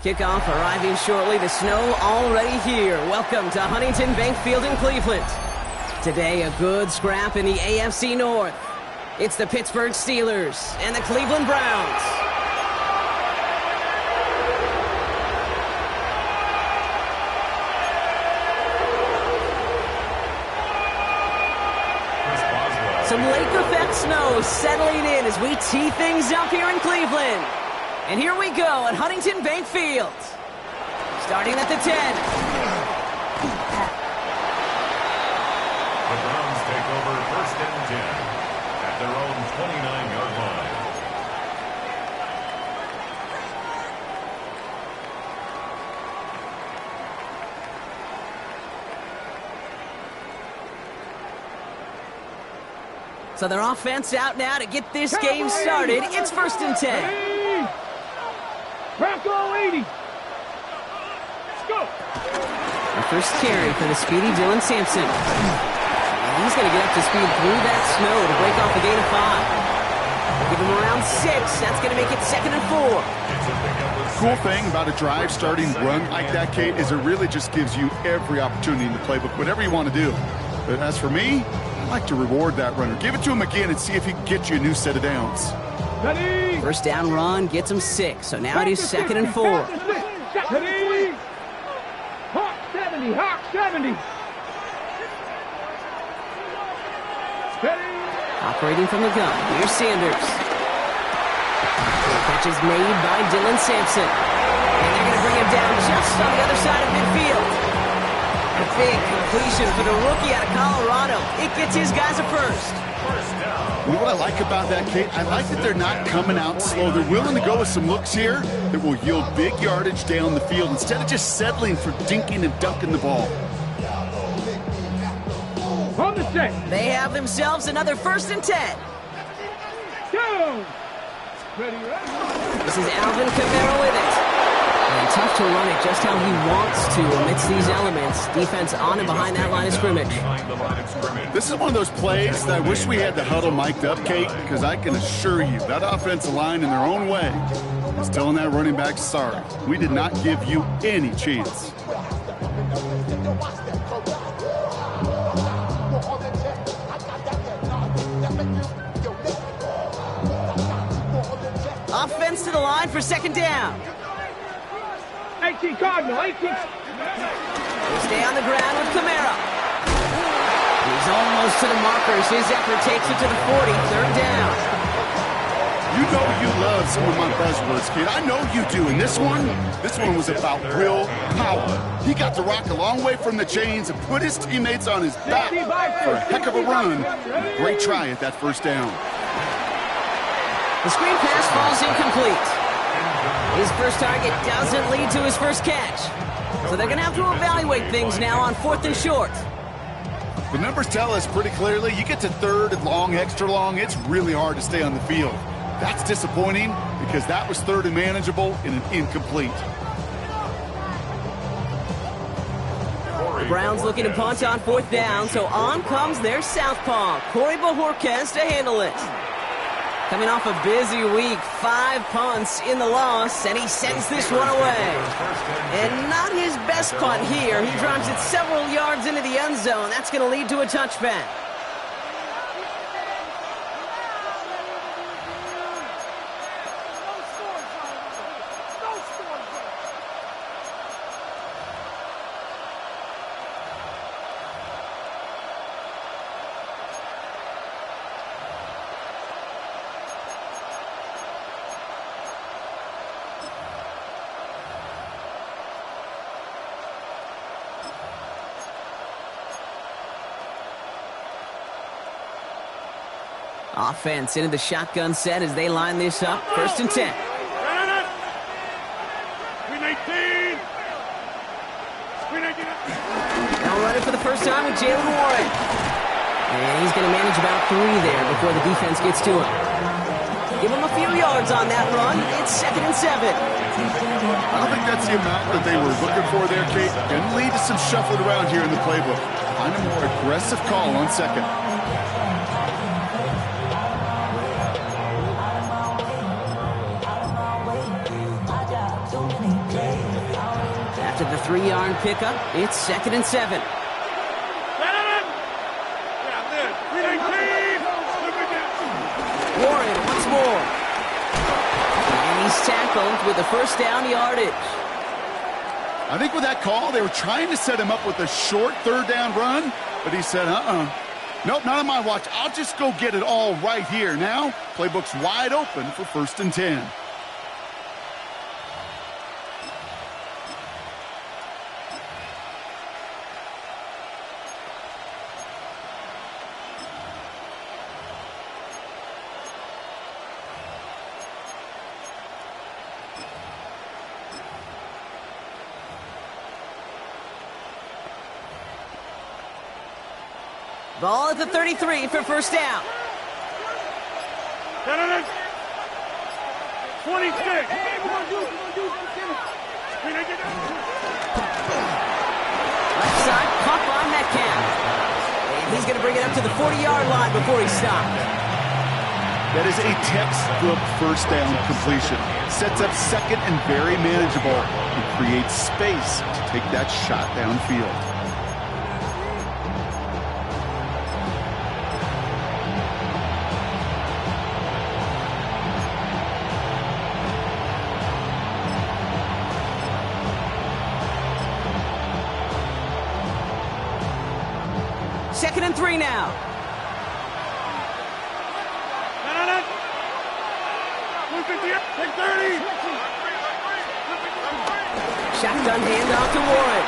Kickoff arriving shortly. The snow already here. Welcome to Huntington Bank Field in Cleveland. Today, a good scrap in the AFC North. It's the Pittsburgh Steelers and the Cleveland Browns. Some lake effect snow settling in as we tee things up here in Cleveland. And here we go at Huntington Bank Field. Starting at the 10. The Browns take over 1st and 10 at their own 29-yard line. So their offense out now to get this game started. It's 1st and 10. Bronco 80. Let's go. The first carry for the speedy Dylan Sampson. And he's going to get up to speed through that snow to break off a gain of 5. Give him around 6. That's going to make it 2nd and 4. Cool thing about a drive starting run like that, Kate, is it really just gives you every opportunity in the playbook, whatever you want to do. But as for me, I like to reward that runner. Give it to him again and see if he can get you a new set of downs. Ready. First down run gets him 6. So now it is 2nd and 4. Ready. Hawk 70. Hawk 70. Steady. Operating from the gun, here's Sanders. Catch is made by Dylan Sampson. And they're going to bring him down just on the other side of midfield. A big completion for the rookie out of Colorado. It gets his guys a first. You know what I like about that, Kate? I like that they're not coming out slow. They're willing to go with some looks here that will yield big yardage down the field instead of just settling for dinking and dunking the ball. On the set. They have themselves another 1st and 10. Go. Ready, ready. This is Alvin Kamara with it. And tough to run it just how he wants to amidst these elements. Defense on and behind that line of scrimmage. This is one of those plays that I wish we had the huddle mic'd up, Kate, because I can assure you that offensive line in their own way is telling that running back, sorry, we did not give you any chance. Offense to the line for 2nd down. 18 Cardinal. 18. They stay on the ground with Kamara. He's almost to the markers. His effort takes it to the 40. 3rd down. You know you love some of my buzzwords, kid. I know you do. And this one was about will power. He got to rock a long way from the chains and put his teammates on his back for a heck of a run. Great try at that 1st down. The screen pass falls incomplete. His first target doesn't lead to his first catch. So they're going to have to evaluate things now on 4th and short. The numbers tell us pretty clearly, you get to 3rd and long, extra long, it's really hard to stay on the field. That's disappointing because that was 3rd and manageable and an incomplete. The Browns looking to punt on 4th down, so on comes their southpaw, Corey Bojorquez, to handle it. Coming off a busy week, 5 punts in the loss, and he sends this one away. And not his best punt here. He drives it several yards into the end zone. That's going to lead to a touchback. Offense into the shotgun set as they line this up. 1st and 10. Now running for the first time with Jaylen Warren. And he's going to manage about 3 there before the defense gets to him. Give him a few yards on that run. It's 2nd and 7. I don't think that's the amount that they were looking for there, Kate. And lead to some shuffling around here in the playbook. Find a more aggressive call on 2nd. 3-yard pickup. It's 2nd and 7. Warren once more. And he's tackled with the first down yardage. I think with that call, they were trying to set him up with a short 3rd down run, but he said, nope, not on my watch. I'll just go get it all right here. Now, playbook's wide open for 1st and 10. Ball at the 33 for first down. 26. Left side, pop on Metcalf. And he's going to bring it up to the 40-yard line before he stopped. That is a textbook first down completion. Sets up 2nd and very manageable and creates space to take that shot downfield. Second and 3 now. Shotgun handoff to Warren.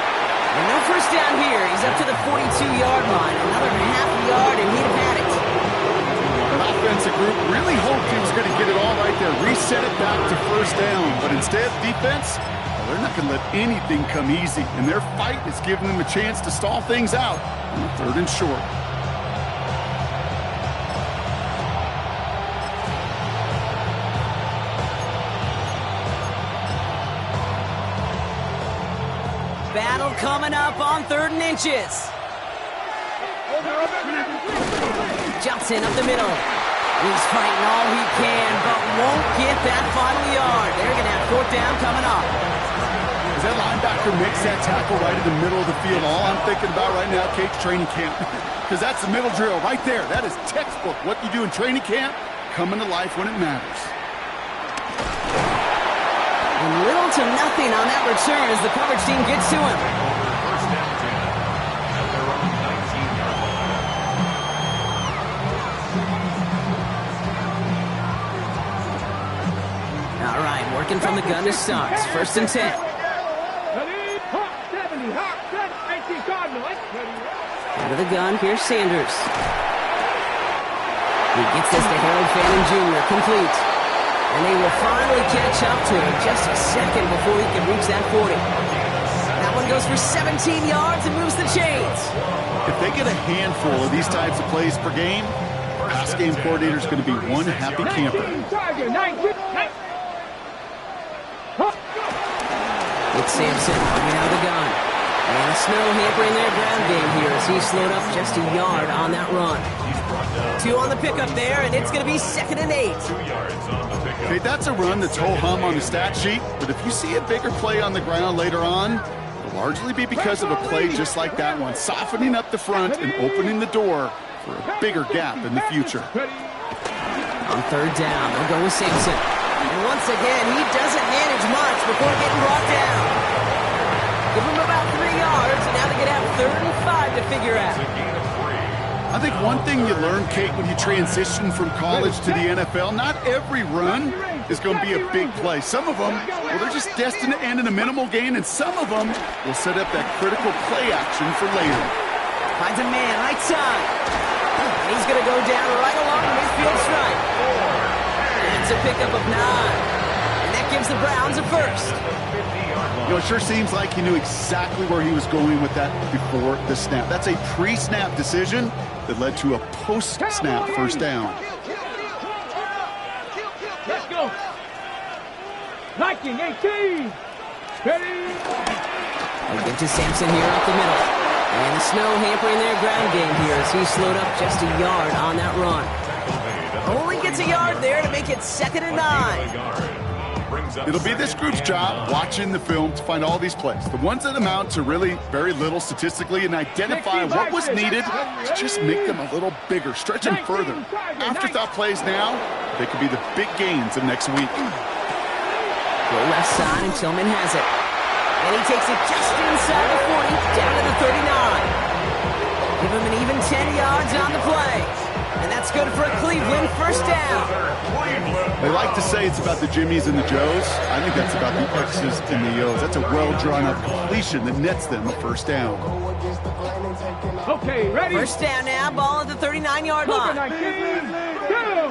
And no first down here. He's up to the 42-yard line. Another half yard, and he'd have had it. An offensive group really hoped he was going to get it all right there, reset it back to first down. But instead, defense, well, they're not going to let anything come easy. And their fight is giving them a chance to stall things out on 3rd and short. Battle coming up on 3rd and inches. Johnson up the middle. He's fighting all he can, but won't get that final yard. They're going to have 4th down coming up. As that linebacker makes that tackle right in the middle of the field, all I'm thinking about right now, Kate's training camp. Because that's the middle drill right there. That is textbook. What you do in training camp, coming to life when it matters. And little to nothing on that return as the coverage team gets to him. First and 10 at their own 19-yard line. All right, working from the gun to start. 1st and 10. Ready, hot 70, hot 10, 18 Cardinal. Out of the gun, here's Sanders. He gets this to Harold Fannin Jr. complete. And they will finally catch up to him just a second before he can reach that 40. That one goes for 17 yards and moves the chains. If they get a handful of these types of plays per game, pass game coordinator is going to be one happy camper. It's Sampson coming out of the gun. And Snow hampering their ground game here as he slowed up just a yard on that run. 2 on the pickup there, and it's going to be 2nd and 8. 2 yards on the pickup. Okay, that's a run that's ho-hum on the stat sheet, but if you see a bigger play on the ground later on, it'll largely be because of a play just like that one, softening up the front and opening the door for a bigger gap in the future. On 3rd down, they'll go with Sampson. And once again, he doesn't manage much before getting brought down. Give him about 3 yards, and now they're going to have 3rd and 5 to figure out. It's a gain of 3. I think one thing you learn, Kate, when you transition from college to the NFL, not every run is going to be a big play. Some of them, well, they're just destined to end in a minimal gain, and some of them will set up that critical play action for later. Finds a man right side. He's going to go down right along the midfield stripe. That's a pickup of 9. And that gives the Browns a first. You know, it sure seems like he knew exactly where he was going with that before the snap. That's a pre-snap decision that led to a post-snap first down. Let's go. 19-18. Ready. They get to Sampson here up the middle. And the Snow hampering their ground game here as he slowed up just a yard on that run. Only gets a yard there to make it 2nd and 9. brings up It'll be this group's job watching the film to find all these plays, the ones that amount to really very little statistically, and identify what was needed to just make them a little bigger, stretch them further. Afterthought plays now, they could be the big gains of next week. Go left side, and Tillman has it. And he takes it just inside the 40, down to the 39. Give him an even 10 yards on the play. And that's good for a Cleveland first down. They like to say it's about the Jimmies and the Joes. I think that's about the X's and the O's. That's a well-drawn-up completion that nets them a first down. Okay, ready? First down now, ball at the 39-yard line. 19, go!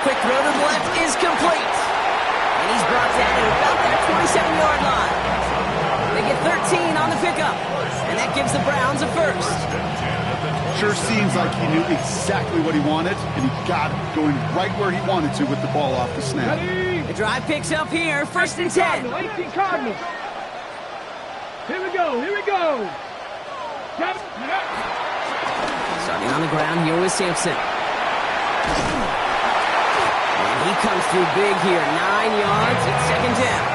Quick throw to the left is complete. And he's brought down at about that 27-yard line. They get 13 on the pickup. And that gives the Browns a first. Sure seems like he knew exactly what he wanted, and he got it, going right where he wanted to with the ball off the snap. Ready? The drive picks up here, first and 10. 18 Cardinals. Here we go, here we go. Starting on the ground here with Sampson. And he comes through big here, 9 yards, it's second down.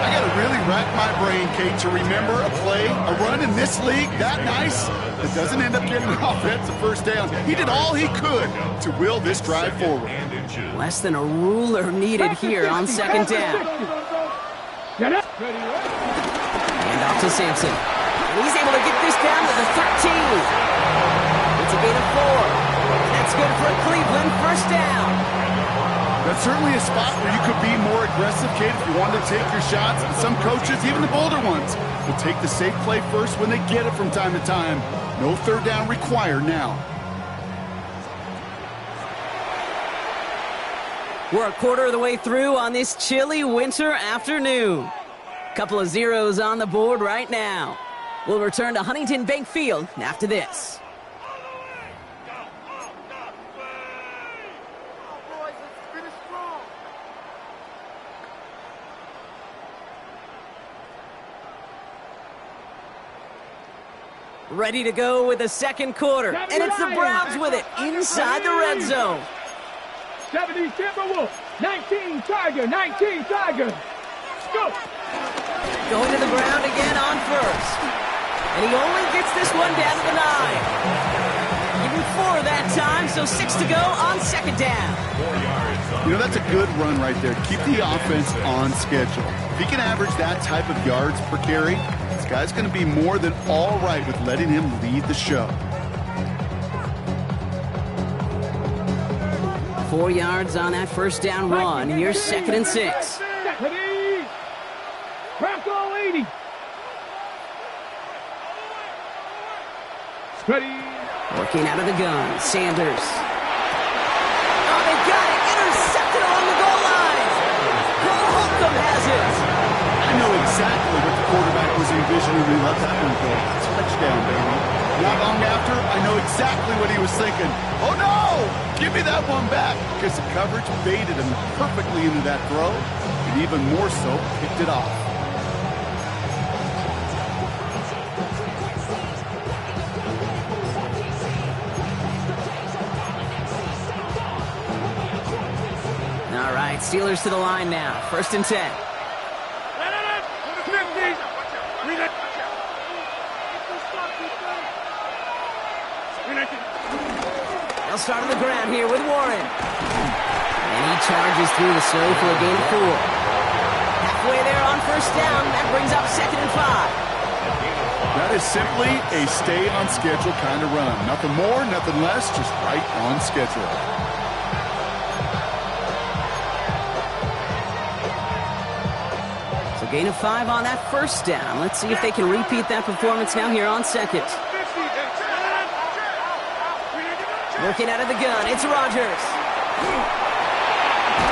I got to really rack my brain, Kate, to remember a play, a run in this league that nice that doesn't end up getting an offensive first down. He did all he could to will this drive forward. Less than a ruler needed here on second down. Get up. And off to Sampson. And he's able to get this down to the 13. It's a gain of 4. And that's good for a Cleveland first down. That's certainly a spot where you could be more aggressive, Kate, if you wanted to take your shots. And some coaches, even the bolder ones, will take the safe play first when they get it from time to time. No third down required now. We're a quarter of the way through on this chilly winter afternoon. Couple of zeros on the board right now. We'll return to Huntington Bank Field after this. Ready to go with the second quarter. And it's the Browns with it inside the red zone. 70 Timberwolves. 19 Tiger. 19 Tiger. Go. Going to the ground again on first. And he only gets this one down to the 9. Even 4 that time, so 6 to go on second down. 4 yards. You know, that's a good run right there to keep the offense on schedule. If he can average that type of yards per carry, this guy's going to be more than all right with letting him lead the show. 4 yards on that first down run. Here's second and 6. Ready. Bronco 80. Ready. Working out of the gun. Sanders. Oh, they got it. Intercepted along the goal line. Cole Holcomb has it. I know exactly what the quarterback was envisioning when he let that one go. Touchdown, baby. Not long after, I know exactly what he was thinking. Oh, no! Give me that one back, because the coverage baited him perfectly into that throw, and even more so, picked it off. All right, Steelers to the line now. First and 10. They'll start on the ground here with Warren. And he charges through the snow for a gain of 4. Halfway there on first down. That brings up second and 5. That is simply a stay-on-schedule kind of run. Nothing more, nothing less, just right on schedule. So gain of 5 on that first down. Let's see if they can repeat that performance now here on second. Working out of the gun, it's Rodgers.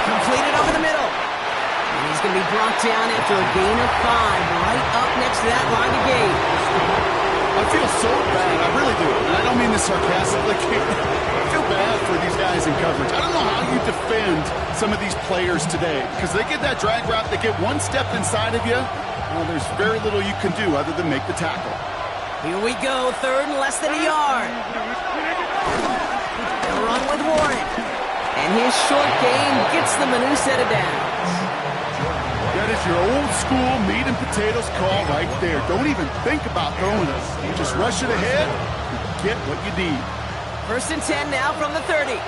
Completed over the middle. And he's going to be brought down after a gain of 5, right up next to that line of gain. I feel so bad, I really do. And I don't mean this sarcastically. I feel bad for these guys in coverage. I don't know how you defend some of these players today, because they get that drag route, they get one step inside of you, well, there's very little you can do other than make the tackle. Here we go, third and less than a yard. They'll run with Warren. And his short game gets them a new set of downs. That is your old school meat and potatoes call right there. Don't even think about throwing it. Just rush it ahead and get what you need. 1st and 10 now from the 30.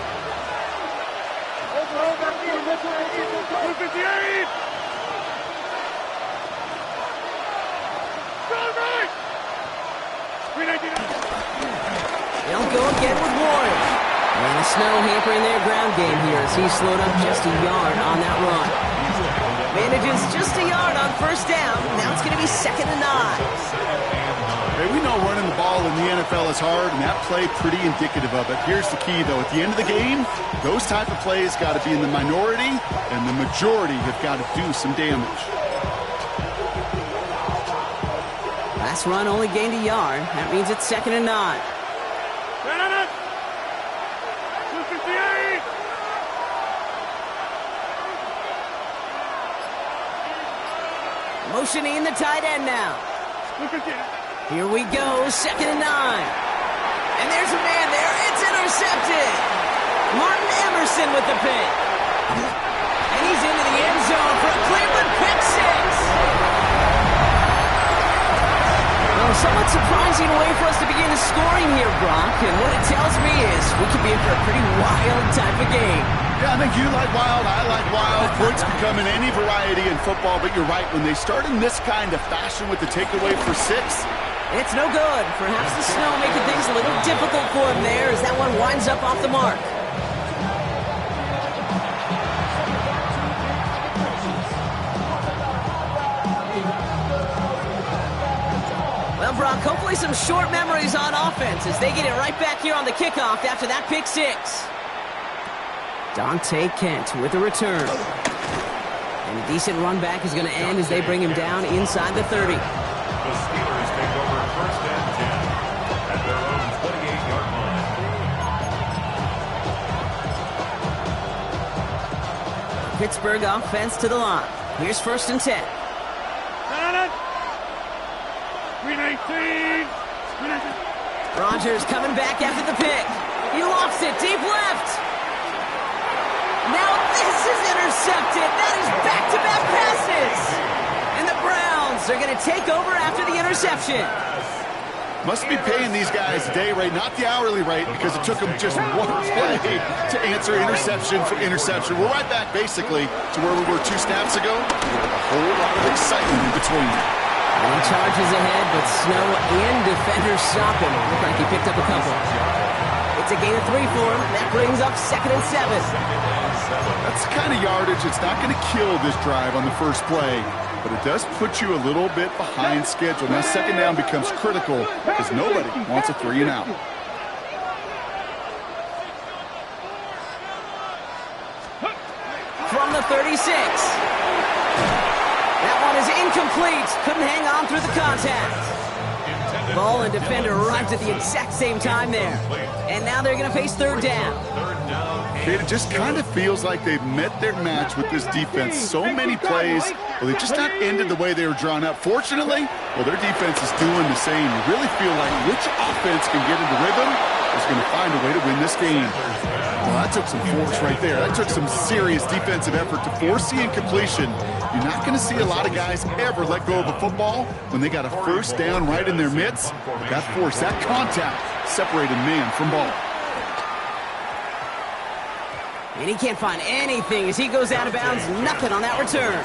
They'll go again with Warren. And the snow hampering their ground game here as he slowed up just a yard on that run. Manages just a yard on 1st down. Now it's going to be 2nd and 9. Hey, we know running the ball in the NFL is hard, and that play pretty indicative of it. Here's the key, though. At the end of the game, those type of plays got to be in the minority, and the majority have got to do some damage. Last run only gained a yard. That means it's 2nd and 9. Motioning the tight end now. Here we go, 2nd and 9. And there's a man there. It's intercepted. Martin Emerson with the pick. And he's into the end zone for a Cleveland pick 6. Well, somewhat surprising way for us to begin the scoring here, Brock. And what it tells me is we could be in for a pretty wild type of game. Yeah, I think you like wild, I like wild. Points can come in any variety in football, but you're right. When they start in this kind of fashion with the takeaway for 6, it's no good. Perhaps the snow making things a little difficult for him there as that one winds up off the mark. Well, Brock, hopefully some short memories on offense as they get it right back here on the kickoff after that pick 6. Dante Kent with a return. And a decent run back is going to end as they bring him down inside the 30. The Steelers take over 1st and 10 at their own 28-yard line. Pittsburgh offense to the line. Here's 1st and 10. 319. Rodgers coming back after the pick. He lost it deep left. Now this is intercepted. That is back-to-back passes. And the Browns are going to take over after the interception. must be paying these guys a day rate, not the hourly rate, because it took them just one play to answer interception for interception. We're right back, basically, to where we were 2 snaps ago. A whole lot of excitement in between. And he charges ahead, but snow and defenders stop him. Looked like he picked up a couple. It's a gain of 3 for him. That brings up 2nd and 7. That's the kind of yardage that's not going to kill this drive on the first play, but it does put you a little bit behind schedule. Now 2nd down becomes critical because nobody wants a 3 and out. From the 36. That one is incomplete. Couldn't hang on through the contact. Ball and defender arrived at the exact same time there. And now they're going to face 3rd down. It just kind of feels like they've met their match with this defense. So many plays, well, they just not ended the way they were drawn up. Fortunately, well, their defense is doing the same. You really feel like which offense can get into rhythm is going to find a way to win this game. Well, that took some force right there. That took some serious defensive effort to force the incompletion. You're not going to see a lot of guys ever let go of a football when they got a 1st down right in their midst. But that force, that contact, separated man from ball. And he can't find anything as he goes out of bounds. Nothing on that return.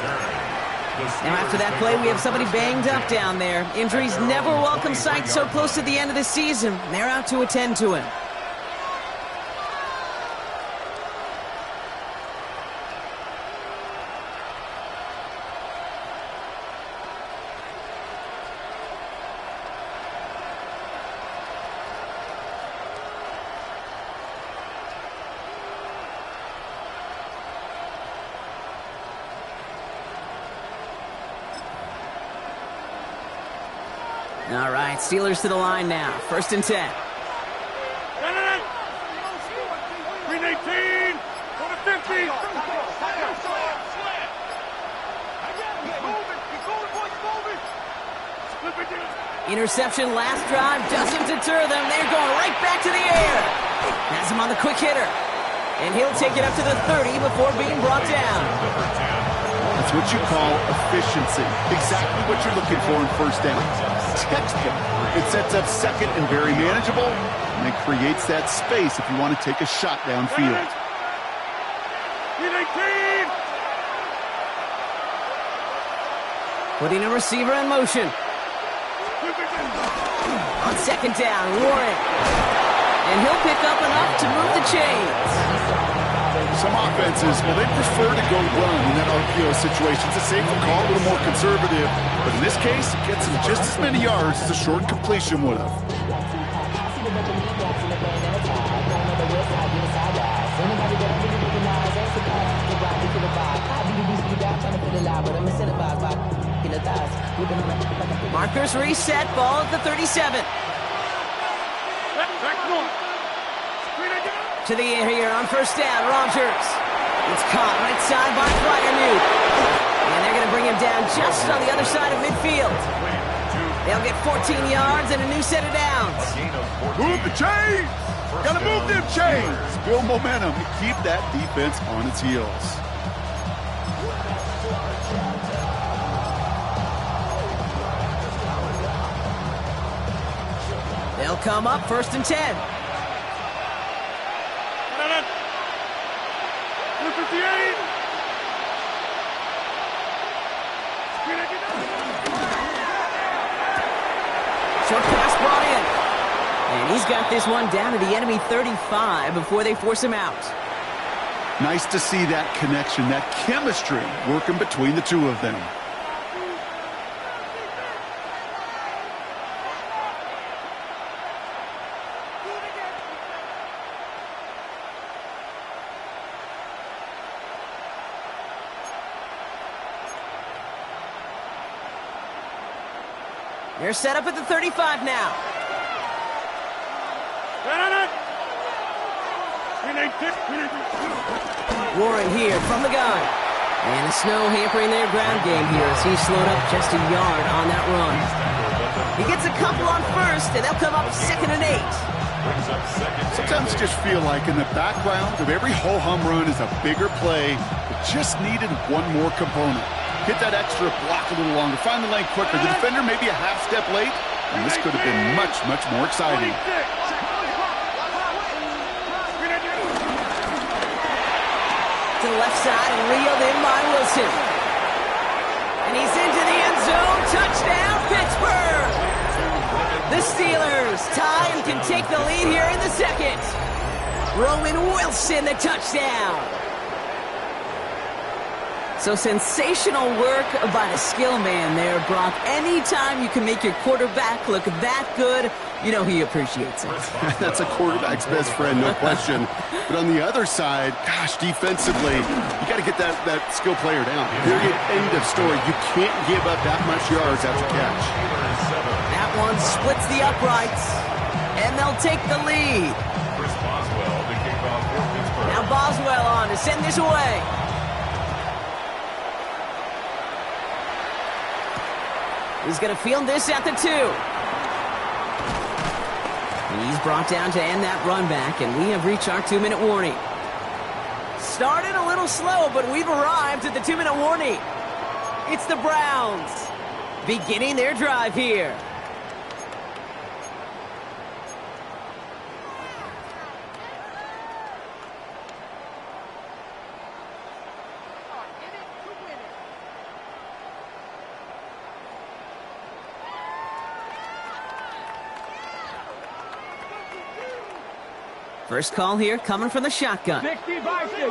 Now after that play, we have somebody banged up down there. Injuries never welcome sight so close to the end of the season. They're out to attend to him. All right, Steelers to the line now. 1st and 10. 319. On the 50. Interception last drive doesn't deter them. They're going right back to the air. Has him on the quick hitter. And he'll take it up to the 30 before being brought down. That's what you call efficiency. Exactly what you're looking for in first down. Textbook. It sets up second and very manageable, and it creates that space if you want to take a shot downfield. Putting a receiver in motion. On second down, Warren. And he'll pick up enough to move the chains. Some offenses, well, they prefer to go run in that RPO situation. It's a safer call, a little more conservative. But in this case, it gets him just as many yards as a short completion would have. Markers reset, ball at the 37. To the air here on first down, Rodgers. It's caught right side by Freiermuth. And they're going to bring him down just on the other side of midfield. They'll get 14 yards and a new set of downs. Move the chains! Gotta move them chains! Build momentum and keep that defense on its heels. They'll come up first and 10. Short pass brought in. And he's got this one down to the enemy 35 before they force him out. Nice to see that connection, that chemistry working between the two of them. They're set up at the 35 now. Warren here from the gun. And the snow hampering their ground game here as he's slowed up just a yard on that run. He gets a couple on first, and they'll come up second and 8. Sometimes you just feel like in the background of every ho-hum run is a bigger play that just needed one more component. Hit that extra block a little longer, find the lane quicker. The defender maybe a half step late, and this could have been much, much more exciting. To the left side and reeled in by Wilson. And he's into the end zone. Touchdown, Pittsburgh! The Steelers tie and can take the lead here in the second. Roman Wilson, the touchdown. So sensational work by the skill man there, Brock. Anytime you can make your quarterback look that good, you know he appreciates it. That's a quarterback's best friend, no question. But on the other side, gosh, defensively, you got to get that skill player down. Period, end of story. You can't give up that much yards after catch. That one splits the uprights, and they'll take the lead. Now Boswell on to send this away. He's going to field this at the 2. And he's brought down to end that run back, and we have reached our 2-minute warning. Started a little slow, but we've arrived at the 2-minute warning. It's the Browns beginning their drive here. First call here coming from the shotgun. 60 by 6, 60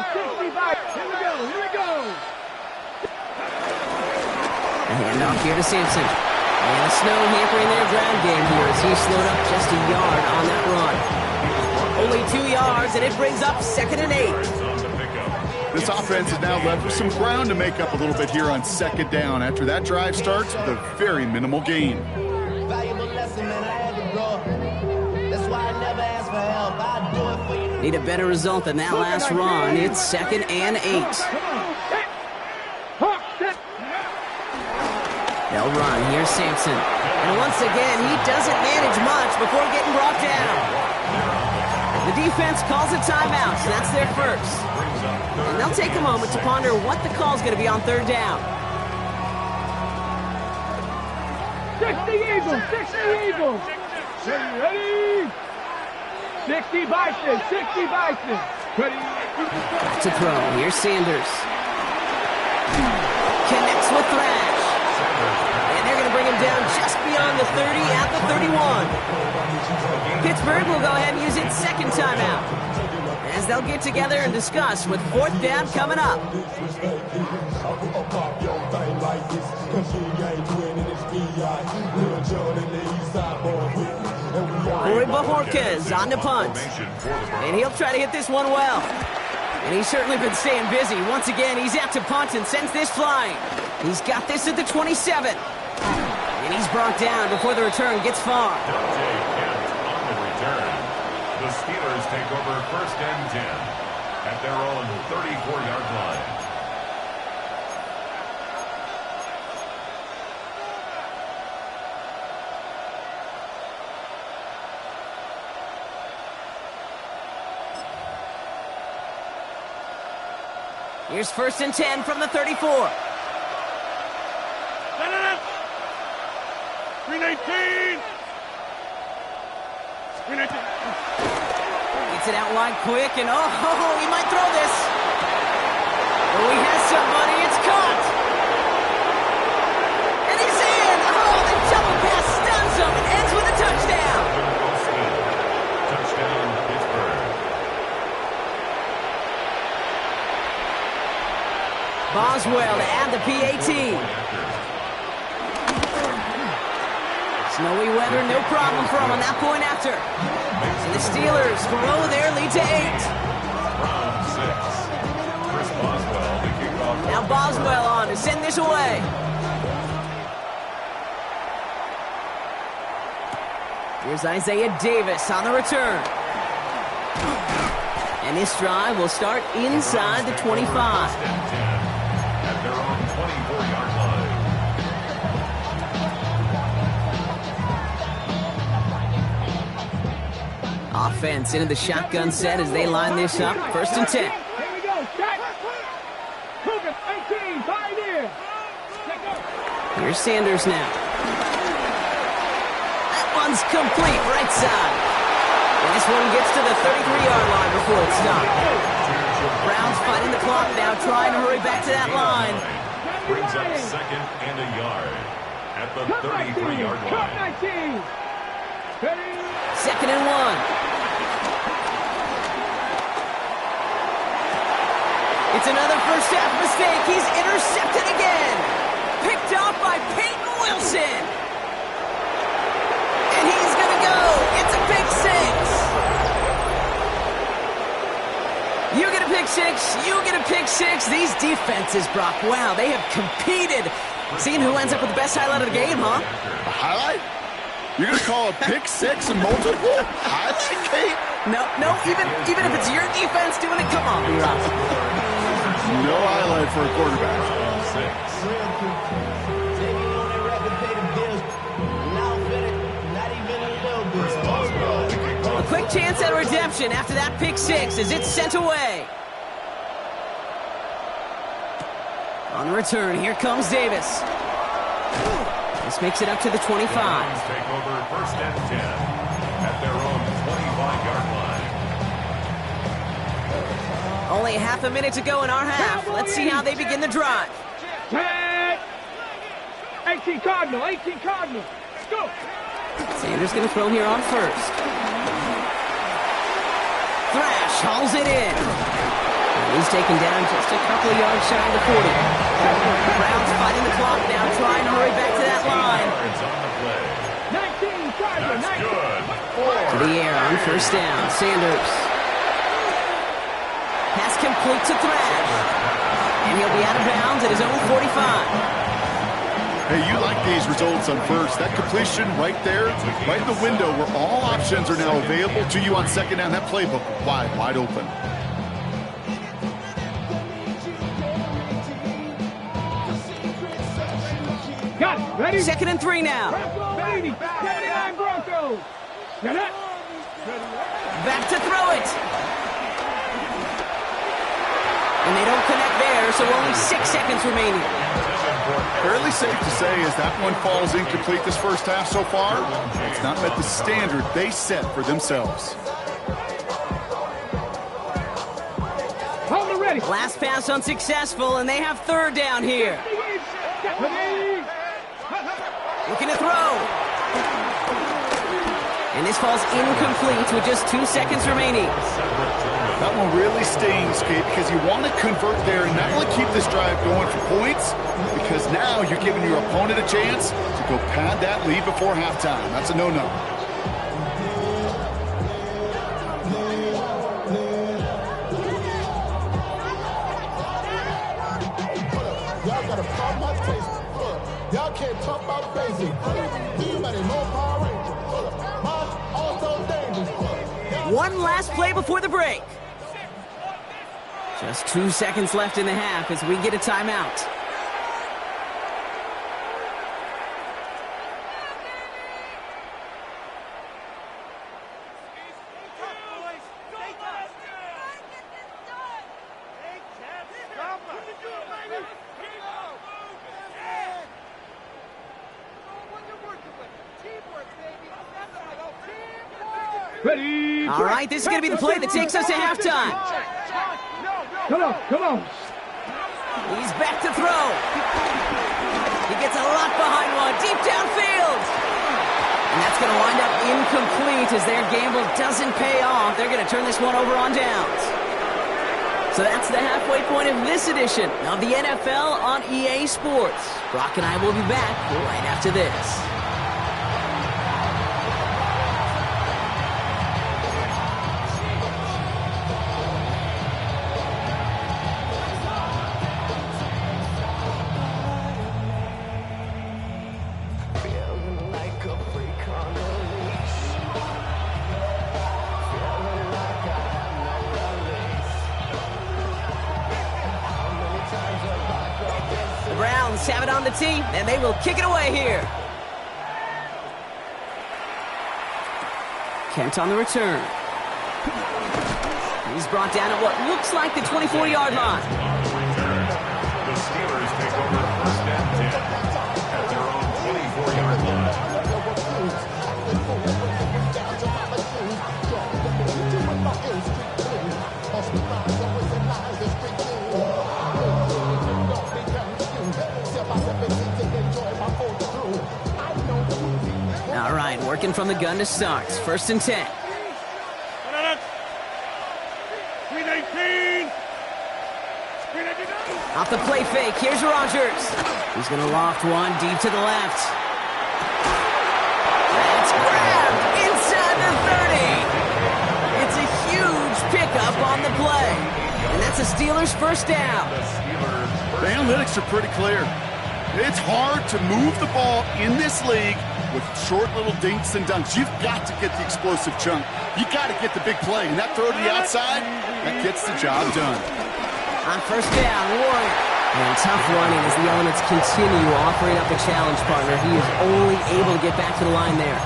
by. Here we go, here we go. A handoff here to Sampson. And the snow hampering their ground game here as he slowed up just a yard on that run. Only 2 yards, and it brings up second and 8. This offense is now left with some ground to make up a little bit here on second down after that drive starts with a very minimal gain. Valuable lesson, man. I had to grow. That's why I never ask for help. I do it for you. Need a better result than that last run. It's second and 8. They'll run. Here's Sampson. And once again, he doesn't manage much before getting brought down. The defense calls a timeout, so that's their first. And they'll take a moment to ponder what the call's going to be on third down. 60 Eagles, 60 Eagles. Ready? 60 Bison, 60 Bison. Ready? Back to throw. Here's Sanders. Connects with Thrash. And they're going to bring him down just beyond the 30 at the 31. Pittsburgh will go ahead and use its second timeout, as they'll get together and discuss with fourth down coming up. Corey Bojorquez on the punt. And he'll try to hit this one well. And he's certainly been staying busy. Once again, he's out to punt and sends this flying. He's got this at the 27. And he's brought down before the return gets far. The Steelers take over first and 10 at their own 34-yard line. Here's first and 10 from the 34. 319. 319. Gets it out wide quick, and he might throw this. Oh, he has somebody. It's caught. And he's in. Oh, the double pass stuns him and ends with a touchdown. Touchdown, Pittsburgh. Boswell to add the PAT. Snowy weather, no problem for him on that point after. And the Steelers grow their lead to 8. Round 6. Chris Boswell, the kickoff. Now Boswell on to send this away. Here's Isaiah Davis on the return. And this drive will start inside the 25. First and 10 at their own 24-yard line. Offense into the shotgun set as they line this up. First and 10. Here we go. Check. Cougar 18. Pioneer. Here's Sanders now. That one's complete, right side. And this one gets to the 33-yard line before it's stopped. Browns fighting the clock now, trying to hurry back to that line. Brings up second and a yard at the 33-yard Cut line. 19. Ready? Second and 1. It's another first half mistake. He's intercepted again. Picked off by Peyton Wilson. And he's going to go. It's a pick six. You get a pick six. You get a pick six. These defenses, Brock, wow, they have competed. Seeing who ends up with the best highlight of the game, huh? A highlight? You're going to call a pick six and multiple? Highlight, Kate? No, even if it's your defense doing it, come on, Brock. No highlight for a quarterback. A quick chance at redemption after that pick six as it's sent away. On the return, here comes Davis. This makes it up to the 25. Take over first and 10 at their own 25-yard line. Only half a minute to go in our half. Let's see how they begin the drive. 10. 18 Cardinal. 18 Cardinal. Go. Sanders going to throw here on first. Thrash hauls it in. He's taken down just a couple of yards shy of the 40. Browns fighting the clock now, trying to hurry back to that line. 19 Cardinal. 19. To the air on first down. Sanders. Pass complete to Thrash. And he'll be out of bounds at his own 45. Hey, you like these results on first. That completion right there, right in the window where all options are now available to you on second down. That playbook wide open. Got it. Ready? Second and 3 now. Broncos 80. 79 Broncos. Get it. back to throw it. And they don't connect there, so only 6 seconds remaining. Fairly safe to say as that one falls incomplete this first half so far, it's not met the standard they set for themselves. Hold it ready. Last pass unsuccessful, and they have third down here. Looking to throw. And this falls incomplete with just 2 seconds remaining. That one really stings, Kate, because you want to convert there and not only keep this drive going for points, because now you're giving your opponent a chance to go pad that lead before halftime. That's a no-no. Y'all got a problem, my taste. Y'all can't talk about crazy. Anybody more Power Ranger? Mine also dangerous. One last play before the break. Just 2 seconds left in the half as we get a timeout. Ready. All right, this is going to be the play that takes us to halftime. Come on, come on. He's back to throw. He gets a lot behind one, deep downfield. And that's going to wind up incomplete as their gamble doesn't pay off. They're going to turn this one over on downs. So that's the halfway point of this edition of the NFL on EA Sports. Brock and I will be back right after this. Have it on the tee, and they will kick it away here. Kent on the return. He's brought down at what looks like the 24-yard line. The Steelers take over first and 10 at their own 24-yard line. All right, working from the gun to start. First and 10. 319. Off the play fake, here's Rodgers. He's going to loft one deep to the left. That's grabbed inside the 30. It's a huge pickup on the play. And that's a Steelers first down. The analytics are pretty clear. It's hard to move the ball in this league with short little dinks and dunks. You've got to get the explosive chunk. You got to get the big play. And that throw to the outside, that gets the job done. On first down, Warrior. And tough running as the elements continue offering up a challenge partner. He is only able to get back to the line there.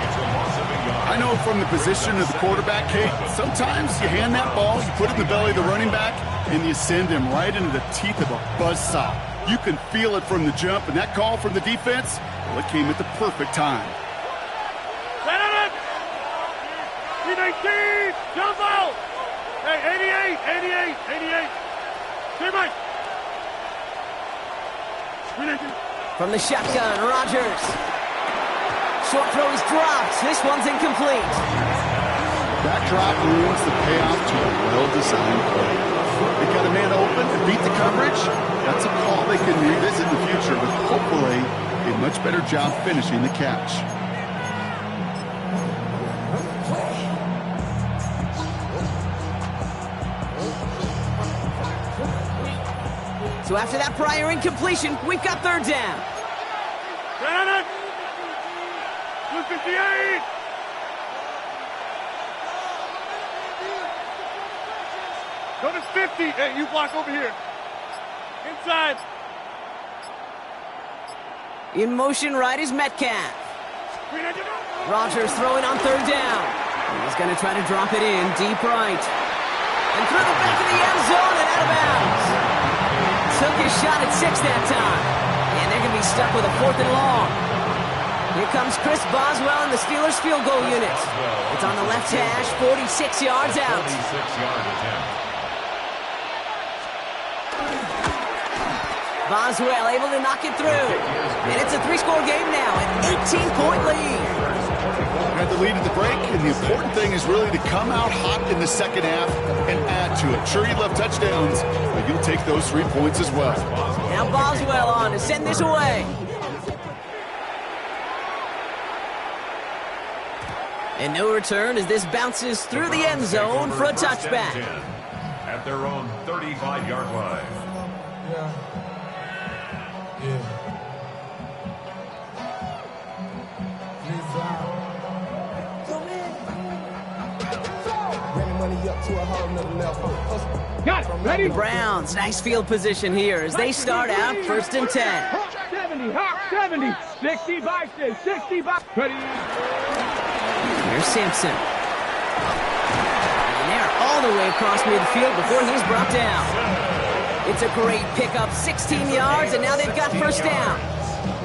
I know from the position of the quarterback, Kate, sometimes you hand that ball, you put it in the belly of the running back, and you send him right into the teeth of a buzzsaw. You can feel it from the jump, and that call from the defense, well, it came at the perfect time. 319. Jump out. Hey, 88. Stay right. 319. From the shotgun, Rodgers. Short throw is dropped. This one's incomplete. That drop ruins the payoff to a well-designed play. They got a man open to beat the coverage. That's a call they can revisit in the future with hopefully a much better job finishing the catch. So after that prior incompletion, we've got third down. 258. Go to 50. Hey, you block over here. Inside. In motion right is Metcalf. Rodgers throwing on third down. He's going to try to drop it in deep right. And through the back of the end zone and out of bounds. Took his shot at 6 that time. And they're going to be stuck with a 4th and long. Here comes Chris Boswell in the Steelers field goal unit. It's on the left hash, 46 yards out. 46-yard attempt. Boswell able to knock it through. And it's a 3-score game now, an 18-point lead. Had the lead at the break, and the important thing is really to come out hot in the second half and add to it. Sure, you love touchdowns, but you'll take those 3 points as well. Now Boswell on to send this away. And no return as this bounces through the end zone for a touchback. At their own 35-yard line. Got it. Ready? The Browns, nice field position here as they start out 1st and 10. 70, hop, 70, 60 by 6, 60 by... Ready? Here's Sampson. And they're all the way across midfield before he's brought down. It's a great pickup, 16 yards, and now they've got 1st down.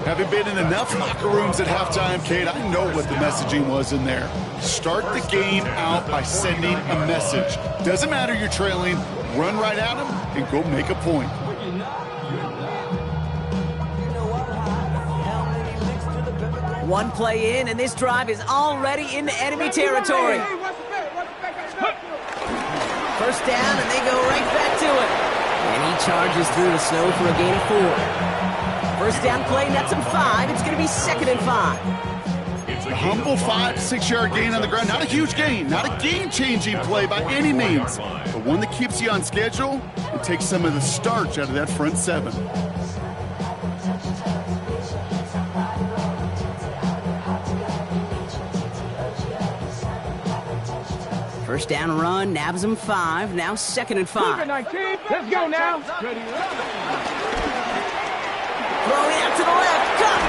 Having been in enough locker rooms at halftime, Kate, I know what the messaging was in there. Start the game out by sending a message. Doesn't matter you're trailing, run right at them and go make a point. One play in, and this drive is already into enemy territory. 1st down, and they go right back to it. And he charges through the snow for a gain of 4. 1st down play, nets him 5. It's going to be 2nd and 5. A humble 5 to 6 yard gain on the ground. Not a huge gain, not a game-changing play by any means, but one that keeps you on schedule and takes some of the starch out of that front 7. First down run, nabs him 5. Now 2nd and 5. 19, let's go now. Ready? Throwing out to the left, cut!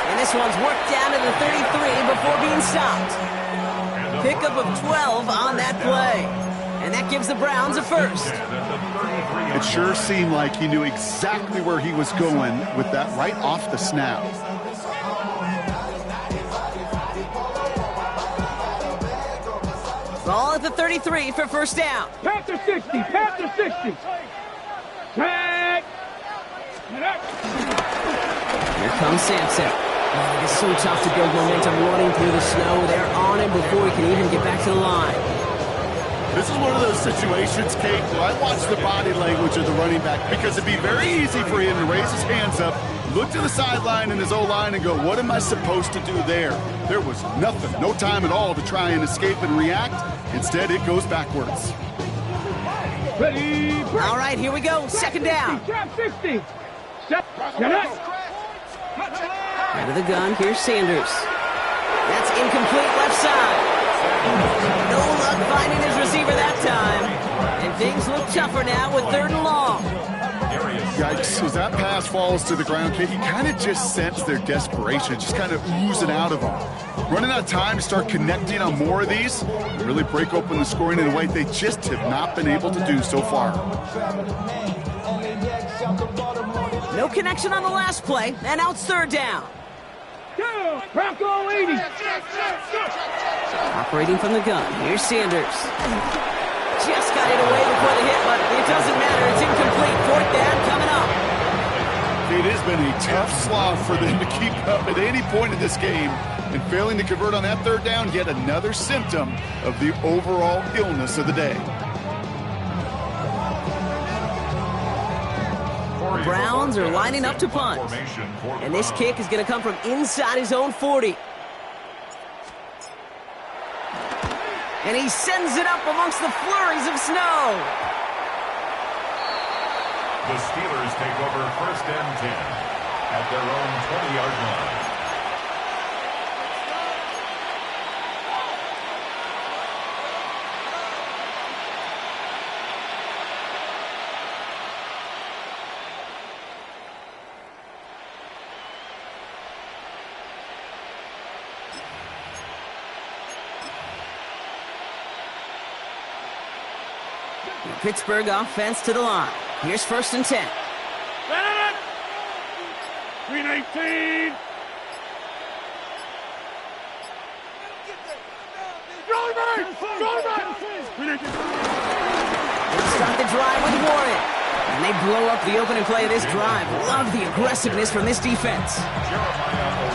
And this one's worked down to the 33 before being stopped. Pickup of 12 on that play. And that gives the Browns a 1st. It sure seemed like he knew exactly where he was going with that right off the snap. Ball at the 33 for 1st down. Panther 60, Panther 60. Tag. Here comes Sampson. Oh, it's so tough to build momentum running through the snow. They're on him before he can even get back to the line. This is one of those situations, Kate, where I watch the body language of the running back because it'd be very easy for him to raise his hands up, look to the sideline in his O-line and go, what am I supposed to do there? There was nothing, no time at all to try and escape and react. Instead, it goes backwards. Ready? All right, here we go. 2nd down. 60. Out of the gun, here's Sanders. That's incomplete left side. No luck finding his receiver that time. And things look tougher now with 3rd and long. Yikes, as that pass falls to the ground, Kate, you kind of just sense their desperation, just kind of oozing out of them. Running out of time to start connecting on more of these, and really break open the scoring in a way they just have not been able to do so far. No connection on the last play, and now it's 3rd down. Bronco 80. Operating from the gun, here's Sanders. Just got it away before the hit, but it doesn't matter. It's incomplete. 4th down coming up. It has been a tough slog for them to keep up at any point in this game, and failing to convert on that 3rd down, yet another symptom of the overall illness of the day. The Browns are lining up to punt. And this kick is going to come from inside his own 40. And he sends it up amongst the flurries of snow. The Steelers take over 1st and 10 at their own 20-yard line. Pittsburgh offense to the line. Here's 1st and 10. Green 18. Start the drive with Warren. And they blow up the opening play of this drive. Love the aggressiveness from this defense.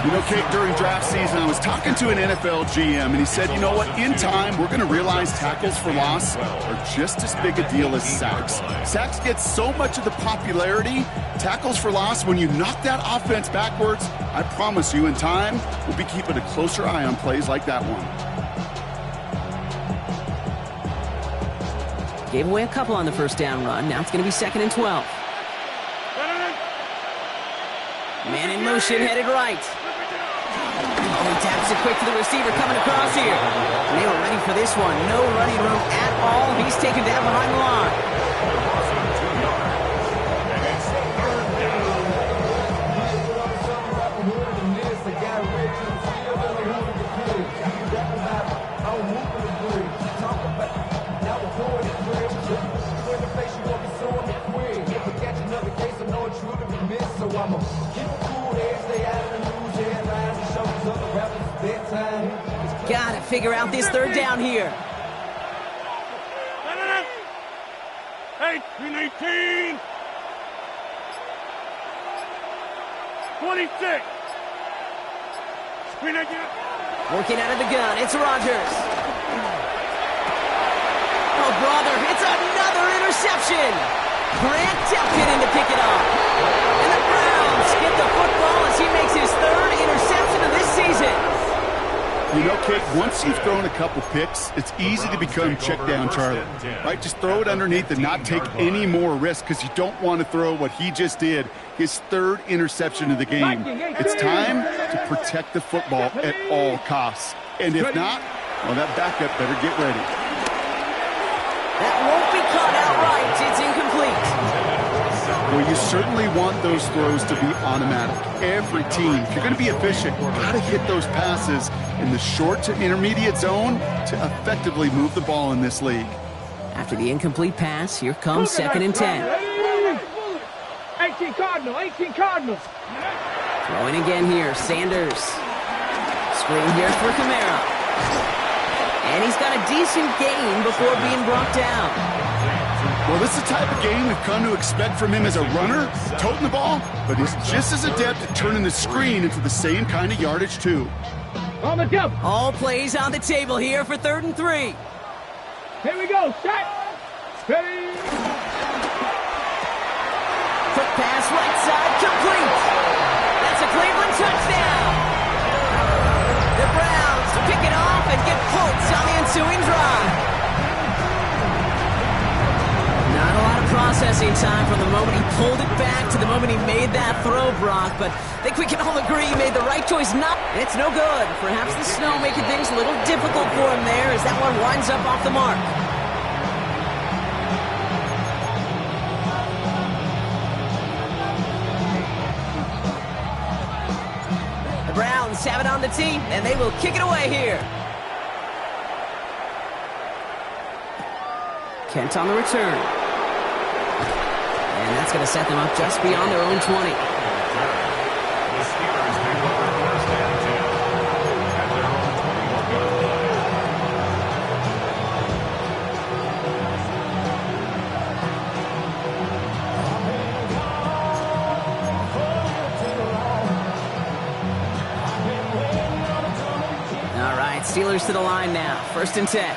You know, Kate, during draft season, I was talking to an NFL GM, and he said, you know what, in time, we're going to realize tackles for loss are just as big a deal as sacks. Sacks get so much of the popularity. Tackles for loss, when you knock that offense backwards, I promise you, in time, we'll be keeping a closer eye on plays like that one. Gave away a couple on the first down run. Now it's going to be 2nd and 12. Man in motion, headed right. Oh, he taps it quick to the receiver coming across here. And they were ready for this one. No running room at all. He's taken down behind the line. Gotta figure out this 3rd down here. 18. 26. Working out of the gun, it's Rodgers. Oh, brother, it's another interception. Grant Delpit in to pick it up. And the Browns get the football as he makes his 3rd interception of this season. You know, Kate, once you've thrown a couple picks, it's easy to become check down Charlie, right? Just throw it underneath and not take any more risk because you don't want to throw what he just did, his 3rd interception of the game. It's time to protect the football at all costs. And if not, well, that backup better get ready. That won't be caught outright. It's incomplete. Well, you certainly want those throws to be automatic. Every team, if you're going to be efficient, you've got to hit those passes in the short to intermediate zone to effectively move the ball in this league. After the incomplete pass, here comes 2nd and 10. 18 Cardinals. Throwing again here, Sanders. Screen here for Kamara. And he's got a decent gain before being brought down. Well, this is the type of game we've come to expect from him as a runner, toting the ball, but he's just as adept at turning the screen into the same kind of yardage, too. On the jump. All plays on the table here for 3rd and 3. Here we go. Set. Steady. Quick pass right side, complete. That's a Cleveland touchdown. The Browns pick it off and get points on the ensuing drive. Not a lot of processing time from the moment he pulled it back to the moment he made that throw, Brock, but I think we can all agree he made the right choice. It's no good. Perhaps the snow making things a little difficult for him there as that one winds up off the mark. The Browns have it on the tee, and they will kick it away here. Kent on the return. And that's going to set them up just beyond their own 20. The Steelers take over 1st and 10 at their own 21-yard line. All right, Steelers to the line now. 1st and 10.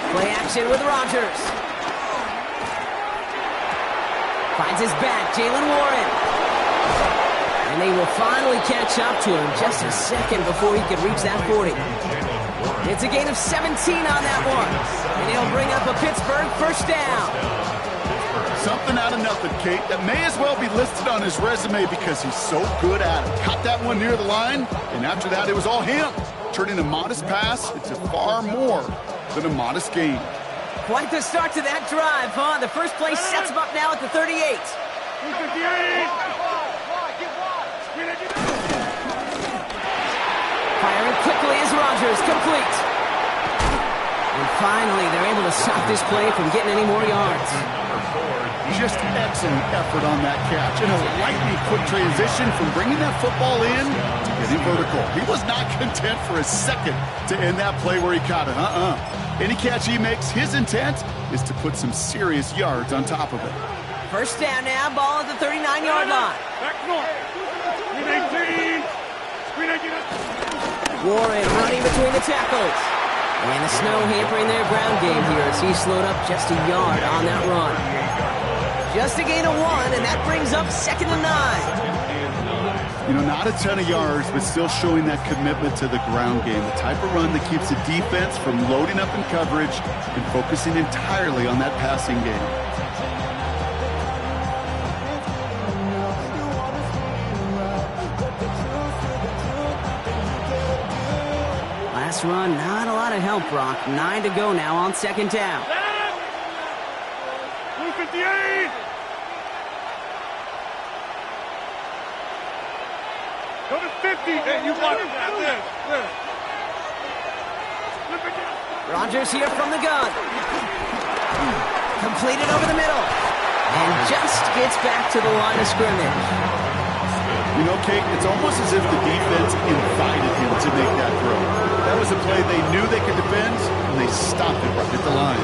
Play action with Rodgers. Finds his back, Jaylen Warren. And they will finally catch up to him just a second before he could reach that 40. It's a gain of 17 on that one. And he'll bring up a Pittsburgh 1st down. Something out of nothing, Kate, that may as well be listed on his resume because he's so good at it. Caught that one near the line, and after that, it was all him. Turning a modest pass into far more than a modest gain. Quite the start to that drive, huh? The first play sets him up now at the 38. Firing quickly as Rodgers, complete. And finally, they're able to stop this play from getting any more yards. Just excellent effort on that catch. And a lightning quick transition from bringing that football in to getting vertical. He was not content for a second to end that play where he caught it. Any catch he makes, his intent is to put some serious yards on top of it. First down now, ball at the 39-yard line. Back north. Screen 18. Screen 18. Warren running between the tackles. And the snow hampering their ground game here as he slowed up just a yard on that run. Just a gain of 1, and that brings up 2nd and 9. You know, not a ton of yards, but still showing that commitment to the ground game. The type of run that keeps the defense from loading up in coverage and focusing entirely on that passing game. Last run, not a lot of help, Brock. 9 to go now on 2nd down. 258. Go to 50. Hey, you block it down there. Rodgers here from the gun. Completed over the middle. And just gets back to the line of scrimmage. You know, Kate, it's almost as if the defense invited him to make that throw. That was a play they knew they could defend, and they stopped it right at the line.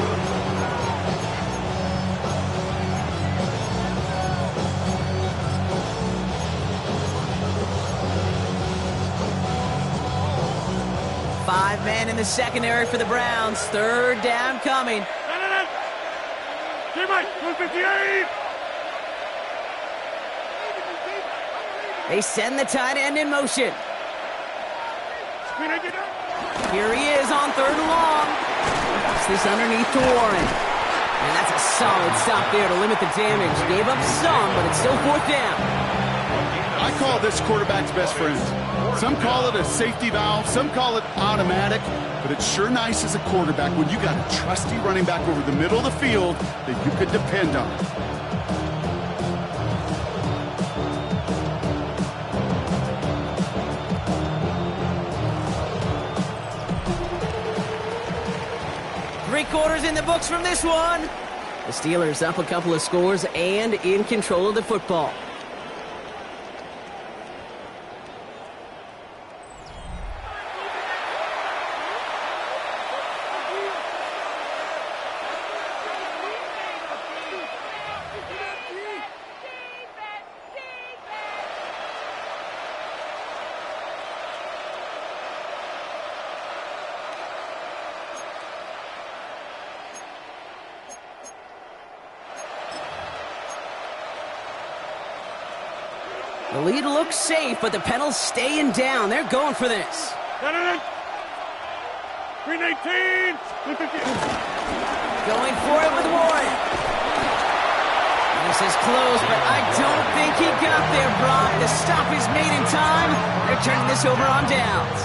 Five men in the secondary for the Browns. 3rd down coming. Mike, 258. They send the tight end in motion. Here he is on 3rd and long. Drops this underneath to Warren. And that's a solid stop there to limit the damage. Gave up some, but it's still 4th down. I call this quarterback's best friend. Some call it a safety valve, some call it automatic, but it's sure nice as a quarterback when you got a trusty running back over the middle of the field that you could depend on. Three-quarters in the books from this one. The Steelers up a couple of scores and in control of the football. The lead looks safe, but the pedals staying down. They're going for this. Green 18. Going for it with Warren. This is close, but I don't think he got there, Brock. The stop is made in time. They're turning this over on downs.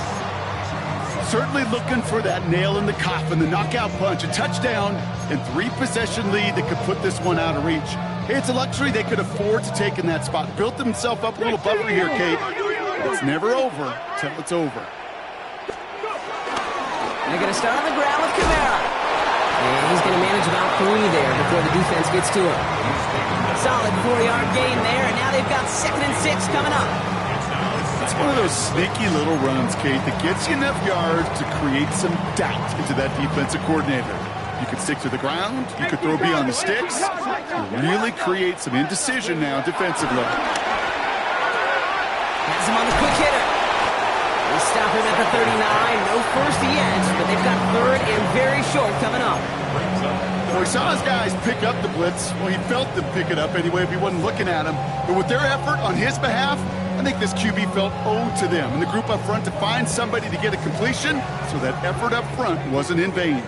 Certainly looking for that nail in the coffin, the knockout punch, a touchdown, and 3-possession lead that could put this one out of reach. Hey, it's a luxury they could afford to take in that spot. Built themselves up a little buffer here, Kate. It's never over till it's over. They're going to start on the ground with Kamara. And he's going to manage about 3 there before the defense gets to him. Solid 4-yard gain there, and now they've got 2nd and 6 coming up. It's one of those sneaky little runs, Kate, that gets you enough yards to create some doubt into that defensive coordinator. You could stick to the ground. You could throw beyond the sticks. You really create some indecision now defensively. Has him on the quick hitter. They stop him at the 39. No first yet, but they've got 3rd and very short coming up. Well, he saw his guys pick up the blitz. Well, he felt them pick it up anyway if he wasn't looking at him. But with their effort on his behalf, I think this QB felt owed to them and the group up front to find somebody to get a completion so that effort up front wasn't in vain.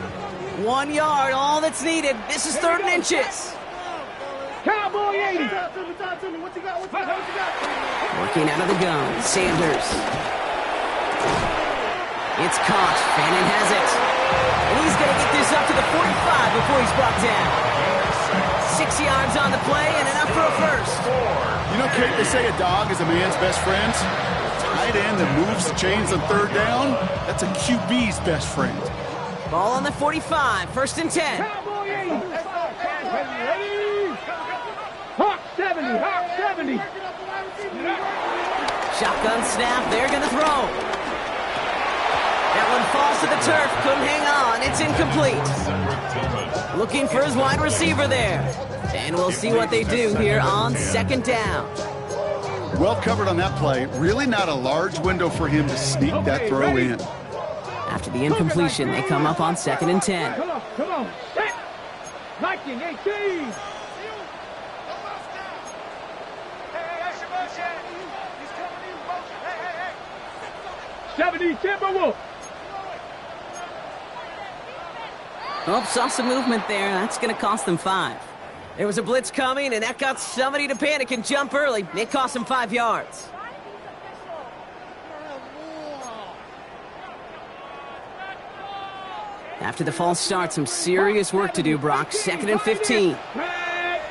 1 yard, all that's needed. This is 3rd and inches. Cowboy 80. Working out of the gun, Sanders. It's caught. Fannin has it. And he's going to get this up to the 45 before he's brought down. 6 yards on the play and enough for a first. You know, Kate, they say a dog is a man's best friend. Tight end that moves the chains on 3rd down, that's a QB's best friend. Ball on the 45, 1st and 10. Cowboy 80. Ready? Hawk 70. Hawk 70. Shotgun snap, they're going to throw. That one falls to the turf, couldn't hang on, it's incomplete. Looking for his wide receiver there. And we'll see what they do here on 2nd down. Well covered on that play. Really not a large window for him to sneak that throw in. After the incompletion, they come up on 2nd and 10. Come on. Set. 19-18. 70 Timberwolves. Oh, saw some movement there. That's going to cost them 5. There was a blitz coming, and that got somebody to panic and jump early. It cost them 5 yards. After the false start, some serious work to do, Brock. 2nd and 15. Back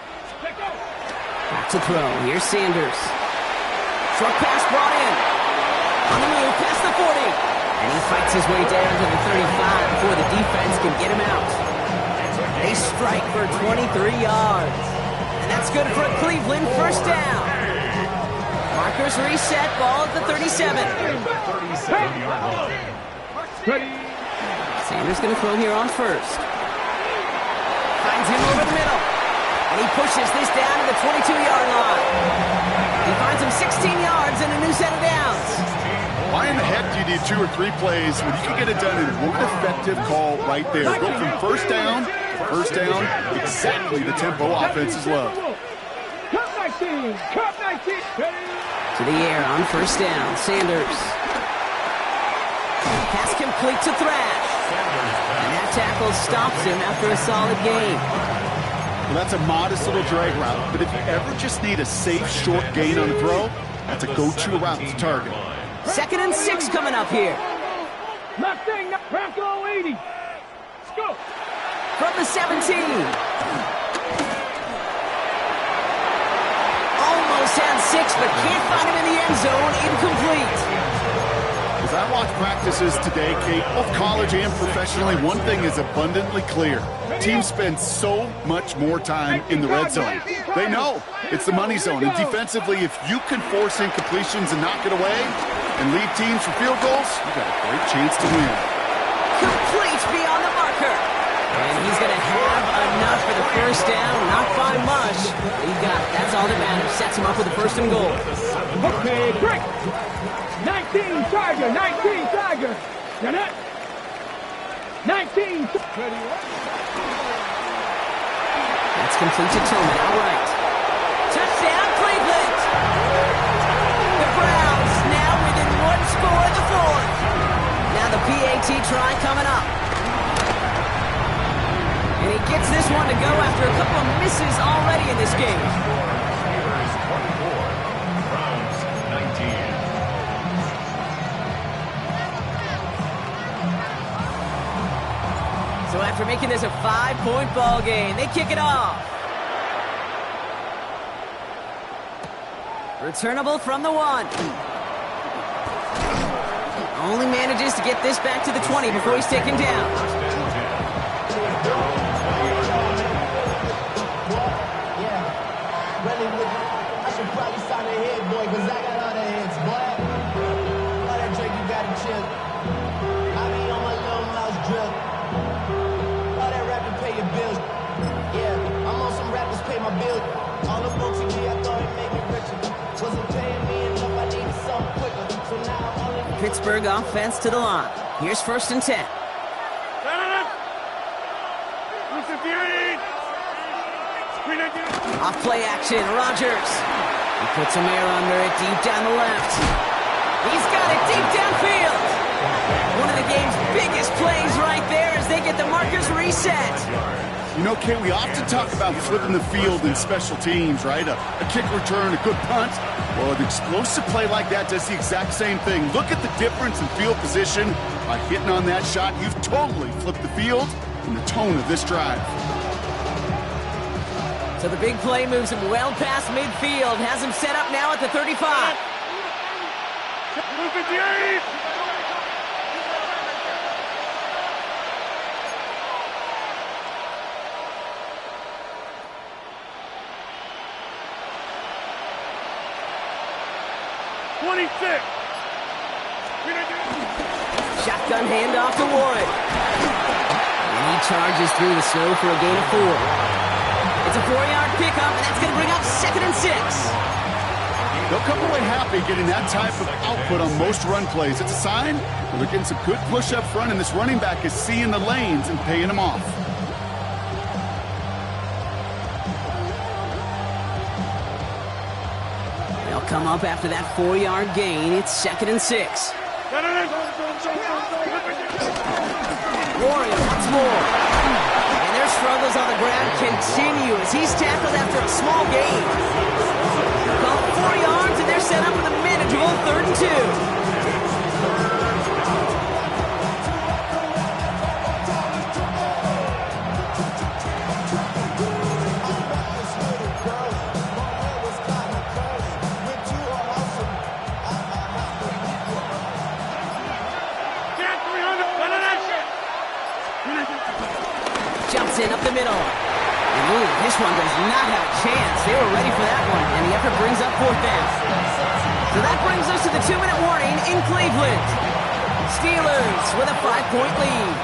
to throw. Here's Sanders. Short pass brought in. On the move, past the 40. And he fights his way down to the 35 before the defense can get him out. They strike for 23 yards. And that's good for a Cleveland 1st down. Markers reset, ball at the 37. Sanders going to throw here on 1st. Finds him over the middle. And he pushes this down to the 22-yard line. He finds him 16 yards and a new set of downs. Why in the heck do you need 2 or 3 plays when you can get it done in one effective call right there? Go from 1st down to 1st down, exactly the tempo offenses love. Cup 19. To the air on 1st down, Sanders. Pass complete to Thrash. And that tackle stops him after a solid gain. Well, that's a modest little drag route, but if you ever just need a safe, short gain on a throw, that's a go-to route to target. 2nd and 6 coming up here. Mustang, Bronco 80. Let's go. From the 17. Almost had 6, but can't find him in the end zone. Incomplete. As I watch practices today, Kate, both college and professionally, one thing is abundantly clear. Teams spend so much more time in the red zone. They know it's the money zone, and defensively, if you can force incompletions and knock it away and lead teams for field goals, you got a great chance to win. Complete beyond the marker. And he's going to have enough for the 1st down. Not by much. He got it. That's all that matters. Sets him up with the 1st and goal. Okay, break. 19 Tiger. Get it? 19. That's complete to Tillman. All right. Touchdown, Cleveland. The Browns now within 1 score in the 4th. Now the PAT try coming up. And he gets this one to go after a couple of misses already in this game. Steelers 24, Browns 19. So after making this a 5-point ball game, they kick it off. Returnable from the 1. Only manages to get this back to the 20 before he's taken down. I should probably sign a head, boy, because I got other heads, boy. All that drink, you got to chill. I be on my little mouse drill. All that rapping, pay your bills. Yeah, I'm on some rappers, pay my bills. All the folks in me, I thought it made me richer. Wasn't paying me enough, I needed something quicker. So now I'm only... Pittsburgh offense to the line. Here's 1st and 10. Off play action, Rodgers. He puts a man under it deep down the left. He's got it deep downfield. One of the game's biggest plays right there as they get the markers reset. You know, Kate, we often talk about flipping the field in special teams, right? A kick return, a good punt. Well, an explosive play like that does the exact same thing. Look at the difference in field position. By hitting on that shot, you've totally flipped the field and the tone of this drive. So the big play moves him well past midfield. Has him set up now at the 35. 26. Shotgun handoff to Warren. And he charges through the snow for a gain of 4. It's a 4-yard pickup, and that's going to bring up 2nd and 6. They'll come away happy getting that type of output on most run plays. It's a sign that they're getting some good push up front, and this running back is seeing the lanes and paying them off. They'll come up after that 4-yard gain. It's 2nd and 6. Warren once more. And their struggles on the ground continue as he's tackled after a small gain. Call it 4 yards, and they're set up with a manageable 3rd and 2. Johnson up the middle. And ooh, this one does not have a chance. They were ready for that one, and the effort brings up 4th down. So that brings us to the 2-minute warning in Cleveland. Steelers with a 5-point lead.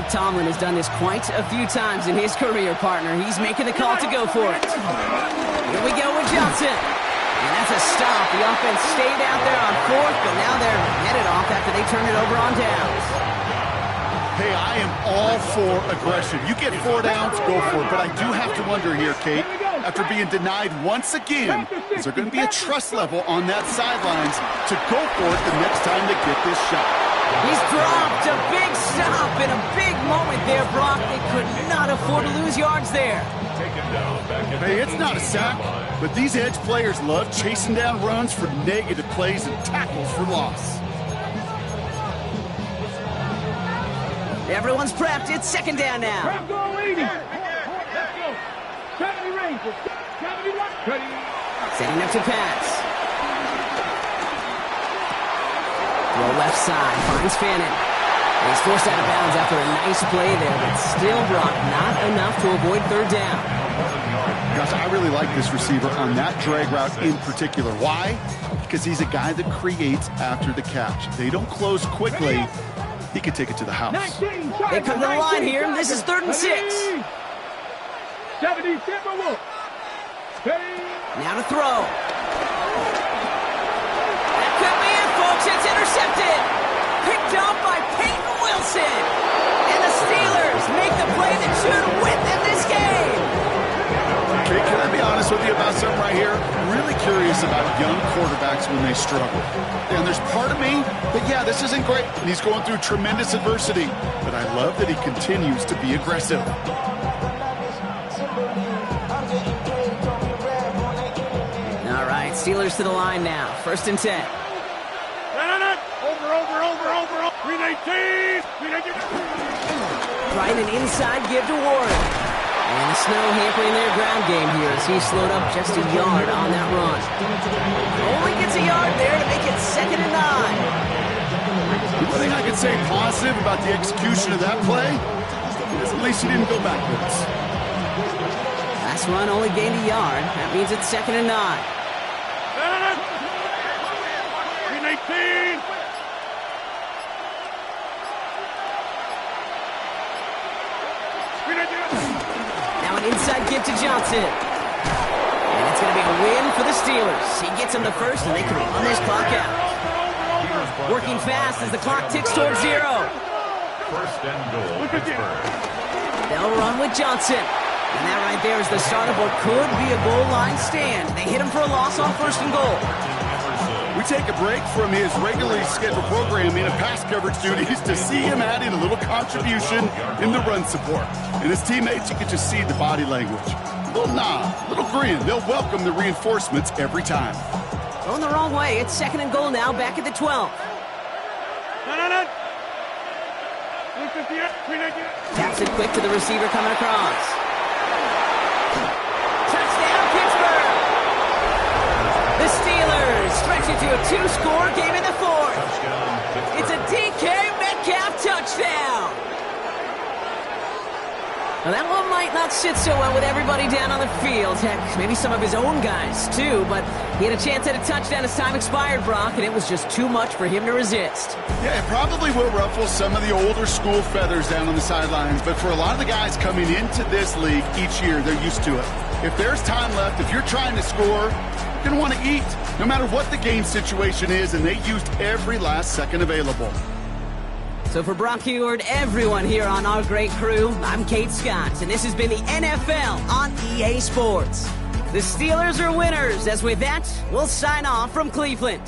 Tomlin has done this quite a few times in his career, partner. He's making the call to go for it. Here we go with Johnson. And that's a stop. The offense stayed out there on 4th, but now they're headed off after they turn it over on downs. Hey, I am all for aggression. You get 4 downs, go for it. But I do have to wonder here, Kate, after being denied once again, is there going to be a trust level on that sidelines to go for it the next time they get this shot? He's dropped a big stop in a big moment there, Brock. They could not afford to lose yards there. Hey, it's not a sack, but these edge players love chasing down runs for negative plays and tackles for loss. Everyone's prepped. It's 2nd down now. Let's go, ladies. Let's go. 70 range. 70 Setting up to pass. Throw left side, finds Fannin. And he's forced out of bounds after a nice play there, but still Brock not enough to avoid 3rd down. Gosh, I really like this receiver on that drag route in particular. Why? Because he's a guy that creates after the catch. They don't close quickly. He could take it to the house. They come to the line here, and this is 3rd and 6. 70 Timberwolves. Now to throw. That could be it, folks. It's intercepted. Picked up by Peyton Wilson. And the Steelers make the play that should win them this game. Okay, can I be honest with you about something right here? Really curious about young quarterbacks when they struggle. And there's part of me that, yeah, this isn't great. And he's going through tremendous adversity. But I love that he continues to be aggressive. All right, Steelers to the line now. 1st and 10. Over. 319. Trying an inside give to Warren. And the snow hampering their ground game here as he slowed up just a yard on that run. Only gets a yard there to make it 2nd and 9. The thing I could say positive about the execution of that play is at least he didn't go backwards. Last run only gained a yard. That means it's 2nd and 9. 319. Now an inside give to Johnson. And it's going to be a win for the Steelers. He gets them the 1st, and they can run this clock out. Working fast as the clock ticks towards 0. 1st and goal, Pittsburgh. They'll run with Johnson. And that right there is the start of what could be a goal line stand. They hit him for a loss on 1st and goal. We take a break from his regularly scheduled programming and pass coverage duties to see him add in a little contribution in the run support. And his teammates, you can just see the body language. Little nod, little grin. They'll welcome the reinforcements every time. Going the wrong way. It's 2nd and goal now, back at the 12. No. Taps it quick to the receiver coming across. The Steelers stretch it to a 2-score game in the fourth. It's a DK Metcalf touchdown. Now that one might not sit so well with everybody down on the field. Heck, maybe some of his own guys too, but he had a chance at a touchdown as time expired, Brock, and it was just too much for him to resist. Yeah, it probably will ruffle some of the older school feathers down on the sidelines, but for a lot of the guys coming into this league each year, they're used to it. If there's time left, if you're trying to score, you're going to want to eat, no matter what the game situation is, and they used every last second available. So for Brock Huard, everyone here on our great crew, I'm Kate Scott, and this has been the NFL on EA Sports. The Steelers are winners, as with that, we'll sign off from Cleveland.